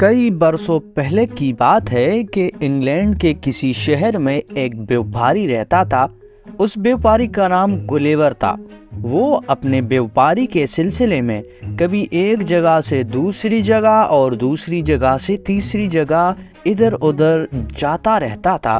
کئی برسوں پہلے کی بات ہے کہ انگلینڈ کے کسی شہر میں ایک بیوپاری رہتا تھا۔ اس بیوپاری کا نام گلیور تھا۔ وہ اپنے بیوپاری کے سلسلے میں کبھی ایک جگہ سے دوسری جگہ اور دوسری جگہ سے تیسری جگہ ادھر ادھر جاتا رہتا تھا۔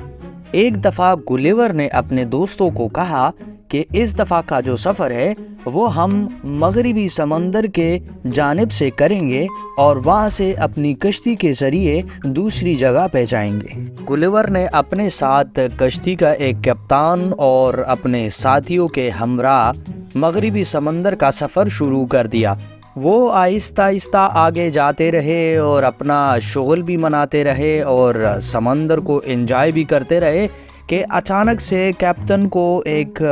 ایک دفعہ گلیور نے اپنے دوستوں کو کہا کہ اس دفعہ کا جو سفر ہے وہ ہم مغربی سمندر کے جانب سے کریں گے اور وہاں سے اپنی کشتی کے ذریعے دوسری جگہ پہ جائیں گے۔ گلیور نے اپنے ساتھ کشتی کا ایک کپتان اور اپنے ساتھیوں کے ہمراہ مغربی سمندر کا سفر شروع کر دیا۔ وہ آہستہ آہستہ آگے جاتے رہے اور اپنا شغل بھی مناتے رہے اور سمندر کو انجوائے بھی کرتے رہے کہ اچانک سے کیپٹن کو ایک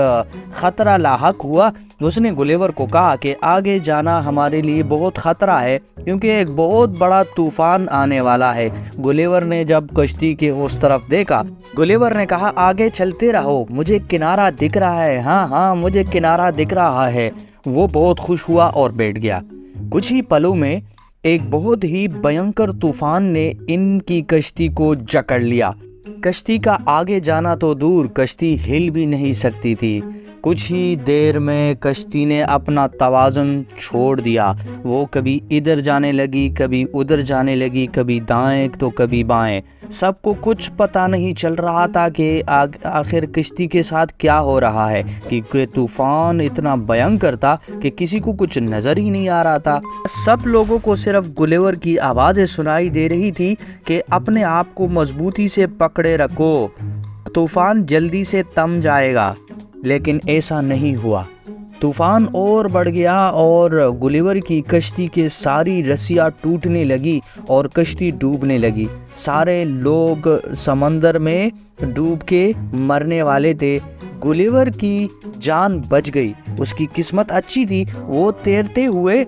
خطرہ لاحق ہوا۔ اس نے گلیور کو کہا کہ آگے جانا ہمارے لیے بہت خطرہ ہے کیونکہ ایک بہت بڑا طوفان آنے والا ہے۔ گلیور نے جب کشتی کے اس طرف دیکھا، گلیور نے کہا آگے چلتے رہو، مجھے کنارہ دکھ رہا ہے، ہاں مجھے کنارہ دکھ رہا ہے۔ وہ بہت خوش ہوا اور بیٹھ گیا۔ کچھ ہی پلوں میں ایک بہت ہی بھینکر طوفان نے ان کی کشتی کو جکڑ لیا۔ کشتی کا آگے جانا تو دور، کشتی ہل بھی نہیں سکتی تھی۔ کچھ ہی دیر میں کشتی نے اپنا توازن چھوڑ دیا۔ وہ کبھی ادھر جانے لگی، کبھی ادھر جانے لگی، کبھی دائیں تو کبھی بائیں۔ سب کو کچھ پتہ نہیں چل رہا تھا کہ آخر کشتی کے ساتھ کیا ہو رہا ہے، کیونکہ طوفان اتنا بھینکر تھا کہ کسی کو کچھ نظر ہی نہیں آ رہا تھا۔ سب لوگوں کو صرف گلیور کی آوازیں سنائی دے رہی تھی کہ اپنے آپ کو مضبوطی سے پکڑے رکھو، طوفان جلدی سے تھم جائے گا۔ لیکن ایسا نہیں ہوا۔ طوفان اور بڑھ گیا اور گلیور کی کشتی کے ساری رسیاں ٹوٹنے لگی اور کشتی ڈوبنے لگی۔ سارے لوگ سمندر میں ڈوب کے مرنے والے تھے۔ گلیور کی جان بچ گئی، اس کی قسمت اچھی تھی۔ وہ تیرتے ہوئے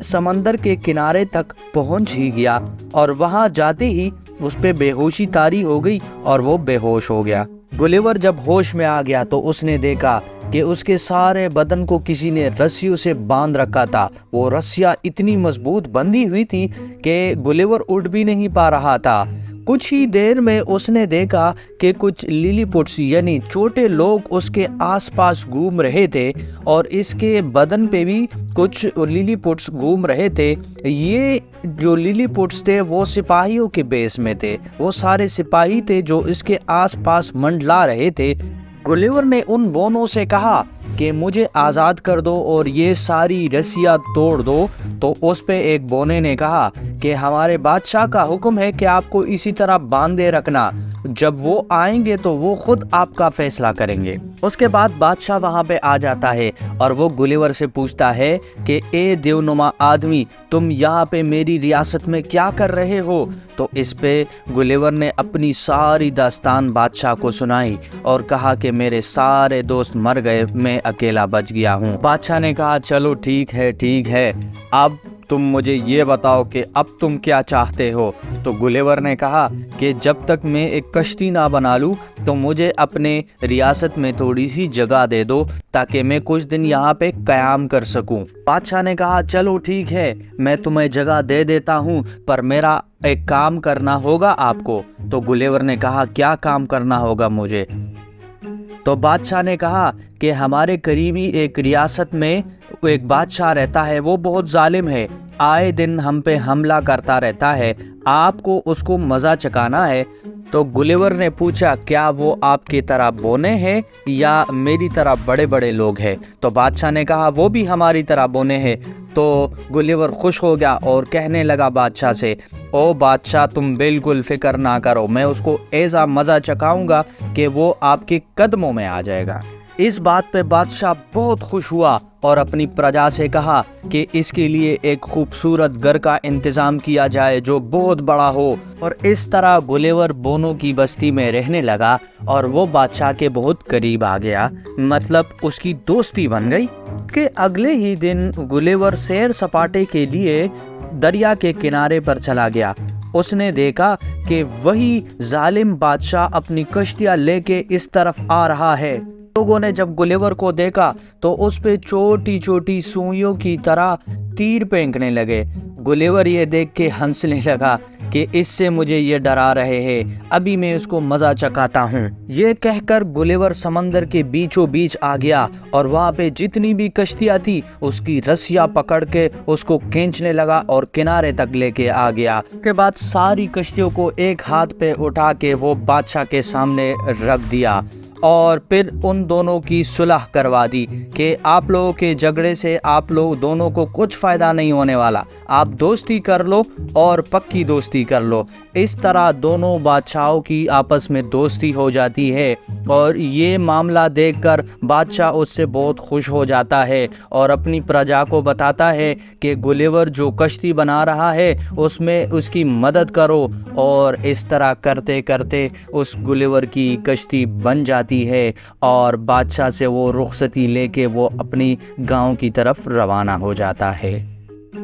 سمندر کے کنارے تک پہنچ ہی گیا اور وہاں جاتے ہی اس پہ بے ہوشی طاری ہو گئی اور وہ بے ہوش ہو گیا۔ گلیور جب ہوش میں آ گیا تو اس نے دیکھا کہ اس کے سارے بدن کو کسی نے رسیوں سے باندھ رکھا تھا۔ وہ رسیاں اتنی مضبوط بندھی ہوئی تھی کہ گلیور اٹھ بھی نہیں پا رہا تھا۔ کچھ ہی دیر میں اس نے دیکھا کہ کچھ لیلی پٹس یعنی چھوٹے لوگ اس کے آس پاس گھوم رہے تھے اور اس کے بدن پہ بھی کچھ لیلی پٹس گھوم رہے تھے۔ یہ جو لیلی پٹس تھے وہ سپاہیوں کے بیس میں تھے، وہ سارے سپاہی تھے جو اس کے آس پاس منڈلا رہے تھے۔ گلیور نے ان بونوں سے کہا کہ مجھے آزاد کر دو اور یہ ساری رسیاں توڑ دو۔ تو اس پہ ایک بونے نے کہا کہ ہمارے بادشاہ کا حکم ہے کہ آپ کو اسی طرح باندھے رکھنا، جب وہ آئیں گے تو وہ خود آپ کا فیصلہ کریں گے۔ اس کے بعد بادشاہ وہاں پہ آ جاتا ہے اور وہ گلیور سے پوچھتا ہے کہ اے دیونما آدمی، تم یہاں پہ میری ریاست میں کیا کر رہے ہو؟ تو اس پہ گلیور نے اپنی ساری داستان بادشاہ کو سنائی اور کہا کہ میرے سارے دوست مر گئے، میں اکیلا بچ گیا ہوں۔ بادشاہ نے کہا چلو ٹھیک ہے، اب تم مجھے یہ بتاؤ کہ اب تم کیا چاہتے ہو؟ تو گلیور نے کہا کہ جب تک میں ایک کشتی نہ بنا لوں تو مجھے اپنے ریاست میں تھوڑی سی جگہ دے دو تاکہ میں کچھ دن یہاں پہ قیام کر سکوں۔ بادشاہ نے کہا چلو ٹھیک ہے، میں تمہیں جگہ دے دیتا ہوں، پر میرا ایک کام کرنا ہوگا آپ کو۔ تو گلیور نے کہا کیا کام کرنا ہوگا مجھے؟ تو بادشاہ نے کہا کہ ہمارے قریبی ایک ریاست میں ایک بادشاہ رہتا ہے، وہ بہت ظالم ہے، آئے دن ہم پہ حملہ کرتا رہتا ہے، آپ کو اس کو مزہ چکانا ہے۔ تو گلیور نے پوچھا کیا وہ آپ کی طرح بونے ہیں یا میری طرح بڑے بڑے لوگ ہیں؟ تو بادشاہ نے کہا وہ بھی ہماری طرح بونے ہیں۔ تو گلیور خوش ہو گیا اور کہنے لگا بادشاہ سے، او بادشاہ تم بالکل فکر نہ کرو، میں اس کو ایسا مزہ چکاؤں گا کہ وہ آپ کے قدموں میں آ جائے گا۔ اس بات پہ بادشاہ بہت خوش ہوا اور اپنی پرجا سے کہا کہ اس کے لیے ایک خوبصورت گھر کا انتظام کیا جائے جو بہت بڑا ہو، اور اس طرح گلیور بونوں کی بستی میں رہنے لگا اور وہ بادشاہ کے بہت قریب آ گیا، مطلب اس کی دوستی بن گئی۔ کہ اگلے ہی دن گلیور سیر سپاٹے کے لیے دریا کے کنارے پر چلا گیا۔ اس نے دیکھا کہ وہی ظالم بادشاہ اپنی کشتیاں لے کے اس طرف آ رہا ہے۔ لوگوں نے جب گلیور کو دیکھا تو اس پہ چھوٹی چھوٹی سوئیوں کی طرح تیر پھینکنے لگے۔ گلیور یہ دیکھ کے ہنسنے لگا کہ اس سے مجھے یہ ڈرا رہے ہیں، ابھی میں اس کو مزہ چکھاتا ہوں۔ یہ کہہ کر گلیور سمندر کے بیچوں بیچ آ گیا اور وہاں پہ جتنی بھی کشتیاں تھی اس کی رسیاں پکڑ کے اس کو کھینچنے لگا اور کنارے تک لے کے آ گیا۔ اس کے بعد ساری کشتیوں کو ایک ہاتھ پہ اٹھا کے وہ بادشاہ کے سامنے رکھ دیا اور پھر ان دونوں کی صلح کروا دی کہ آپ لوگوں کے جھگڑے سے آپ لوگ دونوں کو کچھ فائدہ نہیں ہونے والا، آپ دوستی کر لو اور پکی دوستی کر لو۔ اس طرح دونوں بادشاہوں کی آپس میں دوستی ہو جاتی ہے اور یہ معاملہ دیکھ کر بادشاہ اس سے بہت خوش ہو جاتا ہے اور اپنی پرجا کو بتاتا ہے کہ گلیور جو کشتی بنا رہا ہے اس میں اس کی مدد کرو، اور اس طرح کرتے کرتے اس گلیور کی کشتی بن جاتی ہے اور بادشاہ سے وہ رخصتی لے کے وہ اپنی گاؤں کی طرف روانہ ہو جاتا ہے۔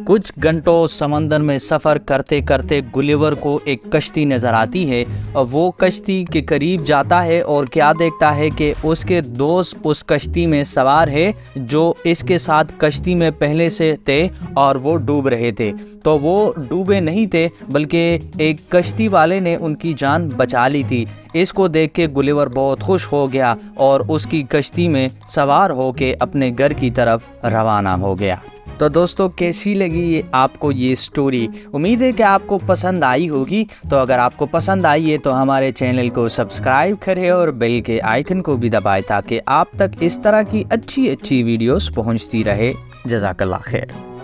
کچھ گھنٹوں سمندر میں سفر کرتے کرتے گلیور کو ایک کشتی نظر آتی ہے اور وہ کشتی کے قریب جاتا ہے اور کیا دیکھتا ہے کہ اس کے دوست اس کشتی میں سوار ہے جو اس کے ساتھ کشتی میں پہلے سے تھے اور وہ ڈوب رہے تھے۔ تو وہ ڈوبے نہیں تھے بلکہ ایک کشتی والے نے ان کی جان بچا لی تھی۔ اس کو دیکھ کے گلیور بہت خوش ہو گیا اور اس کی کشتی میں سوار ہو کے اپنے گھر کی طرف روانہ ہو گیا۔ تو دوستو کیسی لگی آپ کو یہ سٹوری؟ امید ہے کہ آپ کو پسند آئی ہوگی۔ تو اگر آپ کو پسند آئی ہے تو ہمارے چینل کو سبسکرائب کریں اور بیل کے آئیکن کو بھی دبائیں تاکہ آپ تک اس طرح کی اچھی ویڈیوز پہنچتی رہے۔ جزاک اللہ خیر۔